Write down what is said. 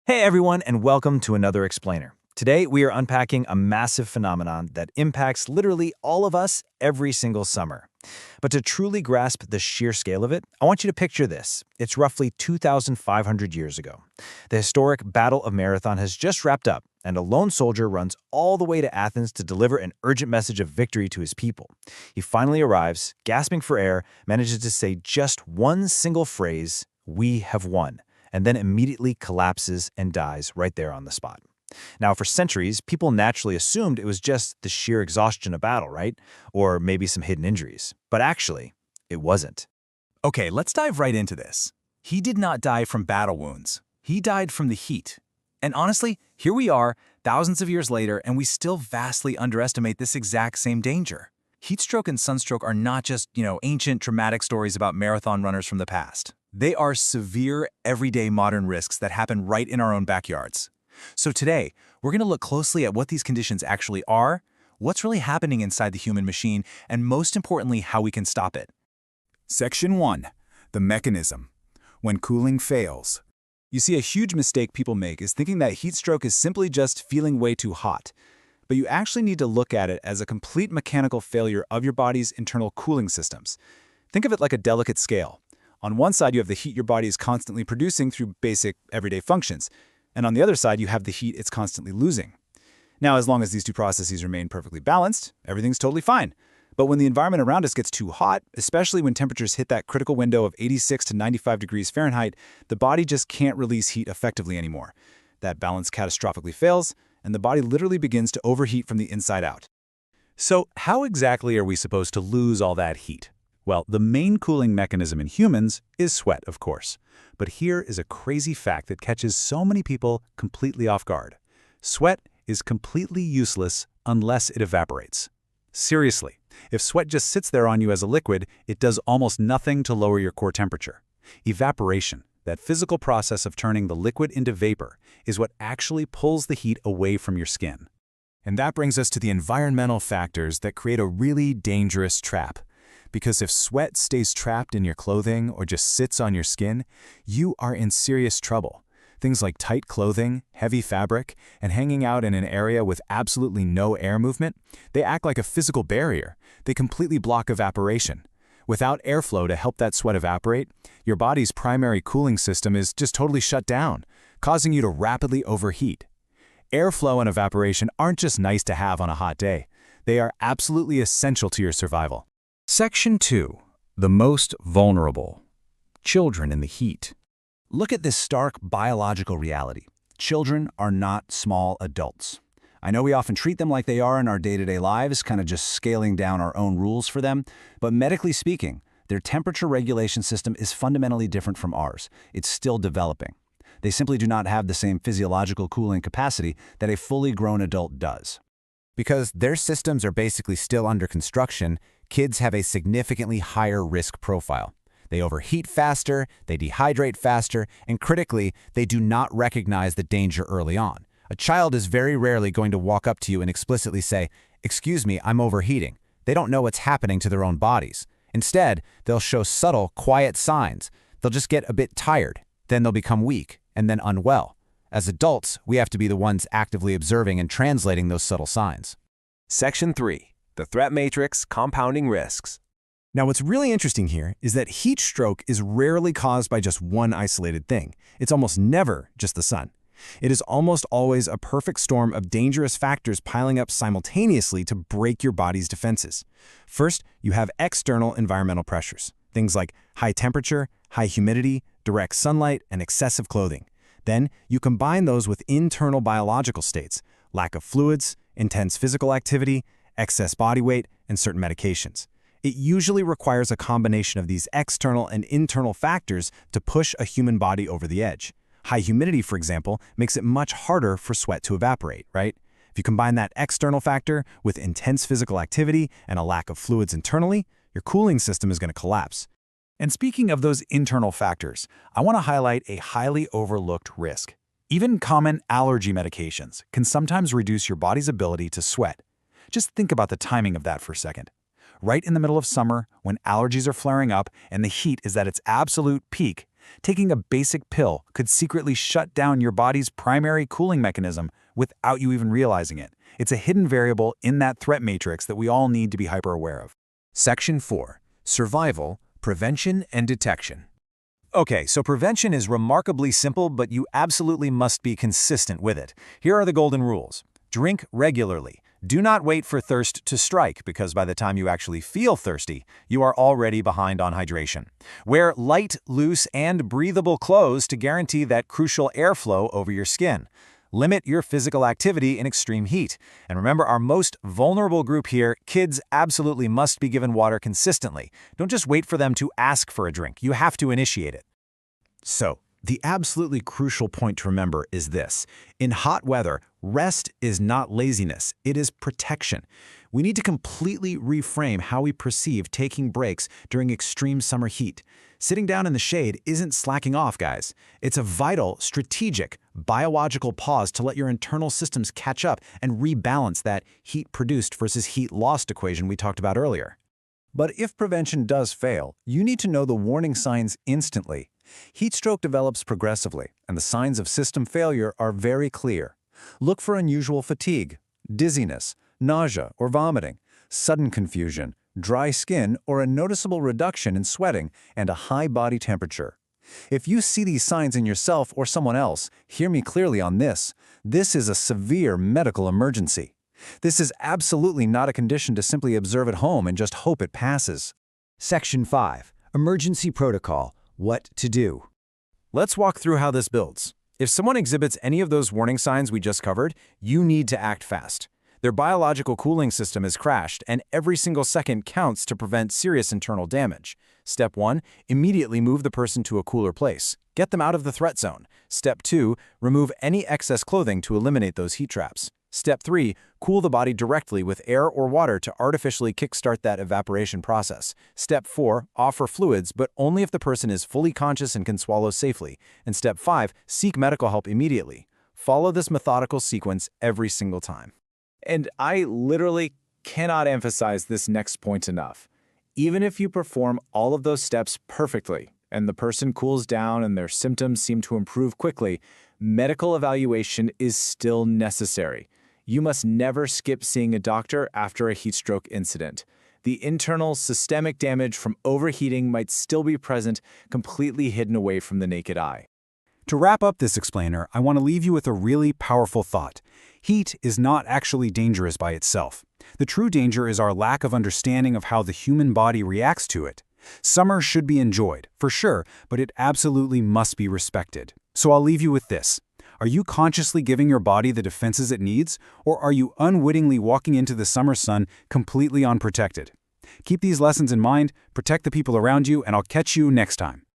Hey everyone, and welcome to another Explainer. Today we are unpacking a massive phenomenon that impacts literally all of us every single summer. But to truly grasp the sheer scale of it, I want you to picture this. It's roughly 2,500 years ago. The historic Battle of Marathon has just wrapped up, and a lone soldier runs all the way to Athens to deliver an urgent message of victory to his people. He finally arrives, gasping for air, manages to say just one single phrase, "We have won," and then immediately collapses and dies right there on the spot. Now, for centuries, people naturally assumed it was just the sheer exhaustion of battle, right? Or maybe some hidden injuries. But actually, it wasn't. Okay, let's dive right into this. He did not die from battle wounds. He died from the heat. And honestly, here we are, thousands of years later, and we still vastly underestimate this exact same danger. Heatstroke and sunstroke are not just, ancient traumatic stories about marathon runners from the past. They are severe, everyday modern risks that happen right in our own backyards. So today, we're going to look closely at what these conditions actually are, what's really happening inside the human machine, and most importantly, how we can stop it. Section 1. The mechanism. When cooling fails. You see, a huge mistake people make is thinking that heat stroke is simply just feeling way too hot. But you actually need to look at it as a complete mechanical failure of your body's internal cooling systems. Think of it like a delicate scale. On one side, you have the heat your body is constantly producing through basic, everyday functions. And on the other side, you have the heat it's constantly losing. Now, as long as these two processes remain perfectly balanced, everything's totally fine. But when the environment around us gets too hot, especially when temperatures hit that critical window of 86 to 95 degrees Fahrenheit, the body just can't release heat effectively anymore. That balance catastrophically fails, and the body literally begins to overheat from the inside out. So, how exactly are we supposed to lose all that heat? Well, the main cooling mechanism in humans is sweat, of course. But here is a crazy fact that catches so many people completely off guard. Sweat is completely useless unless it evaporates. Seriously, if sweat just sits there on you as a liquid, it does almost nothing to lower your core temperature. Evaporation, that physical process of turning the liquid into vapor, is what actually pulls the heat away from your skin. And that brings us to the environmental factors that create a really dangerous trap. Because if sweat stays trapped in your clothing or just sits on your skin, you are in serious trouble. Things like tight clothing, heavy fabric, and hanging out in an area with absolutely no air movement, they act like a physical barrier. They completely block evaporation. Without airflow to help that sweat evaporate, your body's primary cooling system is just totally shut down, causing you to rapidly overheat. Airflow and evaporation aren't just nice to have on a hot day. They are absolutely essential to your survival. Section 2. The most vulnerable. Children in the heat. Look at this stark biological reality. Children are not small adults. I know we often treat them like they are in our day-to-day lives, kind of just scaling down our own rules for them, but medically speaking, their temperature regulation system is fundamentally different from ours. It's still developing. They simply do not have the same physiological cooling capacity that a fully grown adult does. Because their systems are basically still under construction, kids have a significantly higher risk profile. They overheat faster, they dehydrate faster, and critically, they do not recognize the danger early on. A child is very rarely going to walk up to you and explicitly say, "Excuse me, I'm overheating." They don't know what's happening to their own bodies. Instead, they'll show subtle, quiet signs. They'll just get a bit tired, then they'll become weak, and then unwell. As adults, we have to be the ones actively observing and translating those subtle signs. Section 3. The threat matrix, compounding risks. Now, what's really interesting here is that heat stroke is rarely caused by just one isolated thing. It's almost never just the sun. It is almost always a perfect storm of dangerous factors piling up simultaneously to break your body's defenses. First, you have external environmental pressures, things like high temperature, high humidity, direct sunlight, and excessive clothing. Then, you combine those with internal biological states, lack of fluids, intense physical activity, excess body weight, and certain medications. It usually requires a combination of these external and internal factors to push a human body over the edge. High humidity, for example, makes it much harder for sweat to evaporate, right? If you combine that external factor with intense physical activity and a lack of fluids internally, your cooling system is going to collapse. And speaking of those internal factors, I want to highlight a highly overlooked risk. Even common allergy medications can sometimes reduce your body's ability to sweat. Just think about the timing of that for a second. Right in the middle of summer, when allergies are flaring up and the heat is at its absolute peak, Taking a basic pill could secretly shut down your body's primary cooling mechanism without you even realizing it. It's a hidden variable in that threat matrix that we all need to be hyper-aware of. Section 4. Survival, Prevention, and Detection. Okay, so prevention is remarkably simple, but you absolutely must be consistent with it. Here are the golden rules. Drink regularly. Do not wait for thirst to strike, because by the time you actually feel thirsty, you are already behind on hydration. Wear light, loose, and breathable clothes to guarantee that crucial airflow over your skin. Limit your physical activity in extreme heat. And remember, our most vulnerable group here, kids, absolutely must be given water consistently. Don't just wait for them to ask for a drink. You have to initiate it. So, the absolutely crucial point to remember is this. In hot weather, rest is not laziness, it is protection. We need to completely reframe how we perceive taking breaks during extreme summer heat. Sitting down in the shade isn't slacking off, guys. It's a vital, strategic, biological pause to let your internal systems catch up and rebalance that heat produced versus heat lost equation we talked about earlier. But if prevention does fail, you need to know the warning signs instantly. Heat stroke develops progressively, and the signs of system failure are very clear. Look for unusual fatigue, dizziness, nausea or vomiting, sudden confusion, dry skin, or a noticeable reduction in sweating and a high body temperature. If you see these signs in yourself or someone else, hear me clearly on this. This is a severe medical emergency. This is absolutely not a condition to simply observe at home and just hope it passes. Section 5. Emergency Protocol. What to do. Let's walk through how this builds. If someone exhibits any of those warning signs we just covered, you need to act fast. Their biological cooling system has crashed, and every single second counts to prevent serious internal damage. Step 1. Immediately move the person to a cooler place. Get them out of the threat zone. Step 2. Remove any excess clothing to eliminate those heat traps. Step 3. Cool the body directly with air or water to artificially kickstart that evaporation process. Step 4. Offer fluids, but only if the person is fully conscious and can swallow safely. And Step 5. Seek medical help immediately. Follow this methodical sequence every single time. And I literally cannot emphasize this next point enough. Even if you perform all of those steps perfectly, and the person cools down and their symptoms seem to improve quickly, medical evaluation is still necessary. You must never skip seeing a doctor after a heat stroke incident. The internal systemic damage from overheating might still be present, completely hidden away from the naked eye. To wrap up this explainer, I want to leave you with a really powerful thought. Heat is not actually dangerous by itself. The true danger is our lack of understanding of how the human body reacts to it. Summer should be enjoyed, for sure, but it absolutely must be respected. So I'll leave you with this. Are you consciously giving your body the defenses it needs, or are you unwittingly walking into the summer sun completely unprotected? Keep these lessons in mind, protect the people around you, and I'll catch you next time.